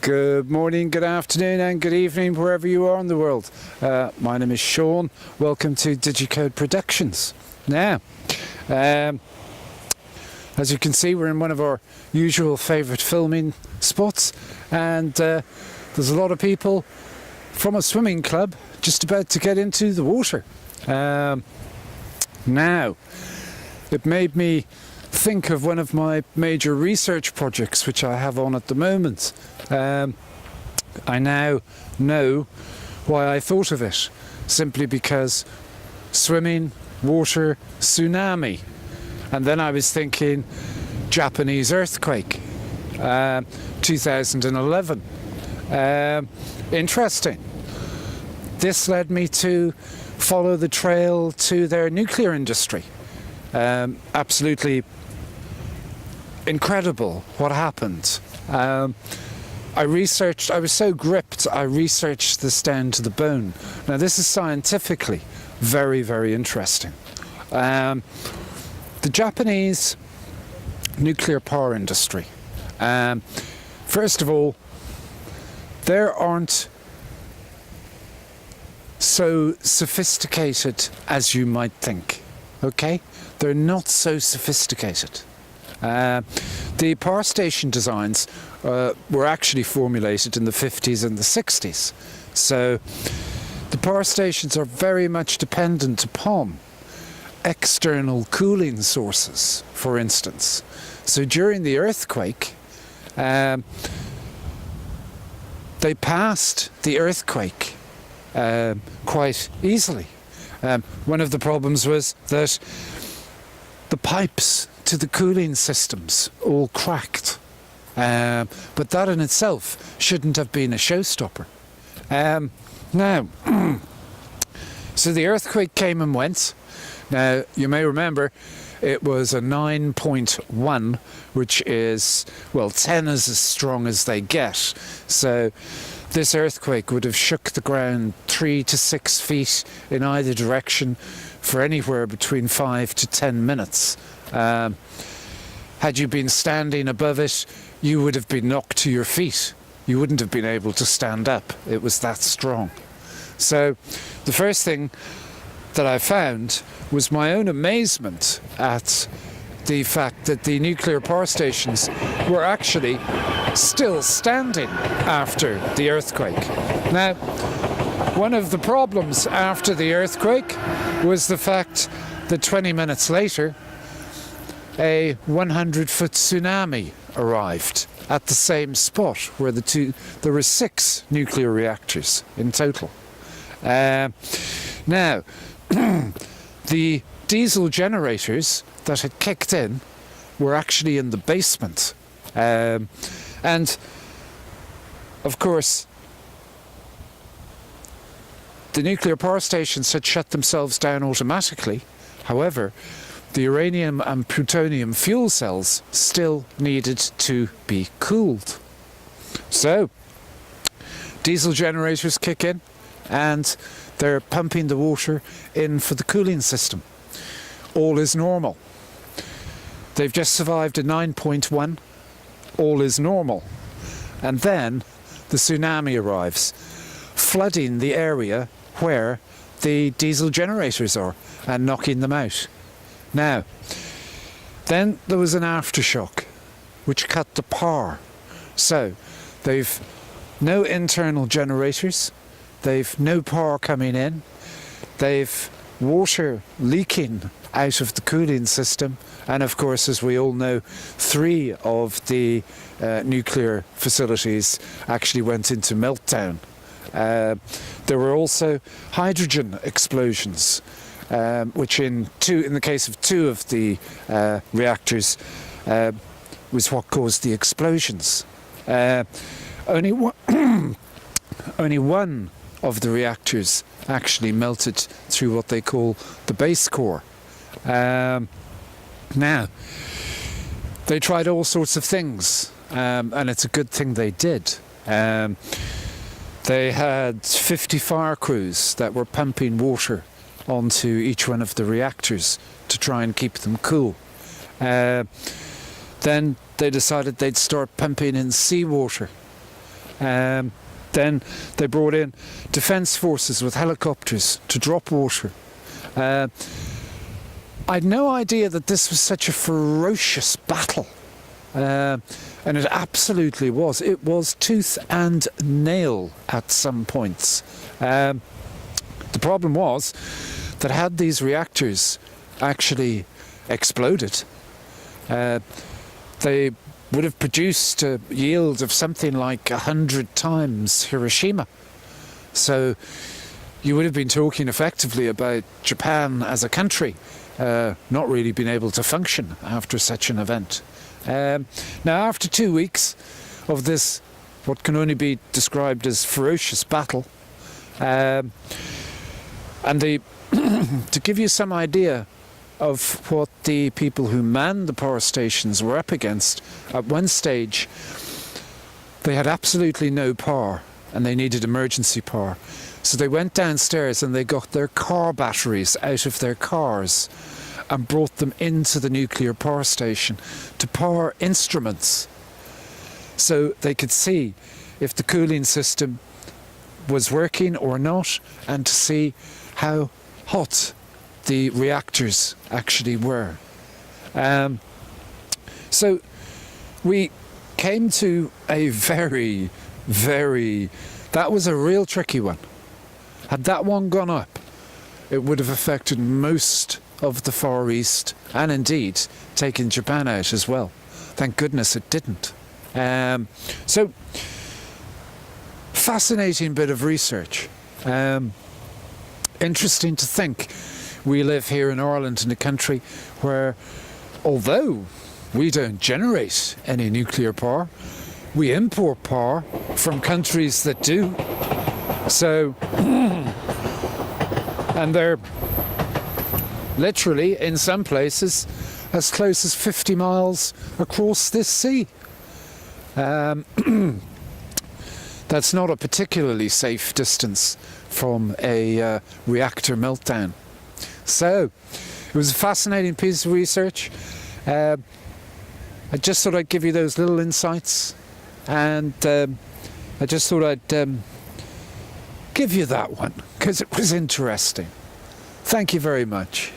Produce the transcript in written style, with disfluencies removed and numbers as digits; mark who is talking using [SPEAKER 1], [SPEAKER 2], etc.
[SPEAKER 1] Good morning, good afternoon and good evening wherever you are in the world. My name is Sean. Welcome to Digicode Productions. Now, as you can see, we're in one of our usual favourite filming spots, and there's a lot of people from a swimming club just about to get into the water. Now, it made me think of one of my major research projects which I have on at the moment. I now know why I thought of it, simply because swimming, water, tsunami, and then I was thinking Japanese earthquake, 2011. Interesting. This led me to follow the trail to their nuclear industry. Absolutely incredible what happened. I was so gripped, I researched this down to the bone. Now this is scientifically very, very interesting. The Japanese nuclear power industry, first of all, they aren't so sophisticated as you might think, okay? They're not so sophisticated. The power station designs were actually formulated in the 50s and the 60s. So the power stations are very much dependent upon external cooling sources, for instance. So during the earthquake, they passed the earthquake quite easily. One of the problems was that the pipes to the cooling systems all cracked, but that in itself shouldn't have been a showstopper. Now, so the earthquake came and went. Now you may remember it was a 9.1, which is, well, 10 is as strong as they get. So this earthquake would have shook the ground 3 to 6 feet in either direction for anywhere between 5 to 10 minutes. Had you been standing above it, you would have been knocked to your feet. You wouldn't have been able to stand up. It was that strong. So the first thing that I found was my own amazement at the fact that the nuclear power stations were actually still standing after the earthquake. Now, one of the problems after the earthquake was the fact that 20 minutes later, a 100-foot tsunami arrived at the same spot where there were 6 nuclear reactors in total. Now, the diesel generators that had kicked in were actually in the basement. And, of course, the nuclear power stations had shut themselves down automatically. However, the uranium and plutonium fuel cells still needed to be cooled. So, diesel generators kick in and they're pumping the water in for the cooling system. All is normal. They've just survived a 9.1. All is normal. And then the tsunami arrives, flooding the area where the diesel generators are and knocking them out. Now, then there was an aftershock which cut the power. So they've no internal generators, they've no power coming in, they've water leaking out of the cooling system, and of course, as we all know, 3 of the nuclear facilities actually went into meltdown. There were also hydrogen explosions, which in the case of 2 of the reactors was what caused the explosions. Only one of the reactors actually melted through what they call the base core. Now, they tried all sorts of things, and it's a good thing they did. They had 50 fire crews that were pumping water onto each one of the reactors to try and keep them cool. Then they decided they'd start pumping in seawater Then they brought in defence forces with helicopters to drop water. I had no idea that this was such a ferocious battle. And it absolutely was. It was tooth and nail at some points. The problem was that had these reactors actually exploded, they would have produced a yield of something like 100 times Hiroshima. So you would have been talking effectively about Japan as a country not really being able to function after such an event. Now, after 2 weeks of this, what can only be described as ferocious battle, and to give you some idea of what the people who manned the power stations were up against, at one stage they had absolutely no power and they needed emergency power. So they went downstairs and they got their car batteries out of their cars and brought them into the nuclear power station to power instruments so they could see if the cooling system was working or not, and to see how hot the reactors actually were. So we came to a very, that was a real tricky one. Had that one gone up, it would have affected most of the Far East, and indeed taken Japan out as well. Thank goodness it didn't. So, fascinating bit of research. Interesting to think we live here in Ireland, in a country where, although we don't generate any nuclear power, we import power from countries that do. So, and they're literally, in some places, as close as 50 miles across this sea. That's not a particularly safe distance from a reactor meltdown. So, it was a fascinating piece of research. I just thought I'd give you those little insights, and I just thought I'd give you that one because it was interesting. Thank you very much.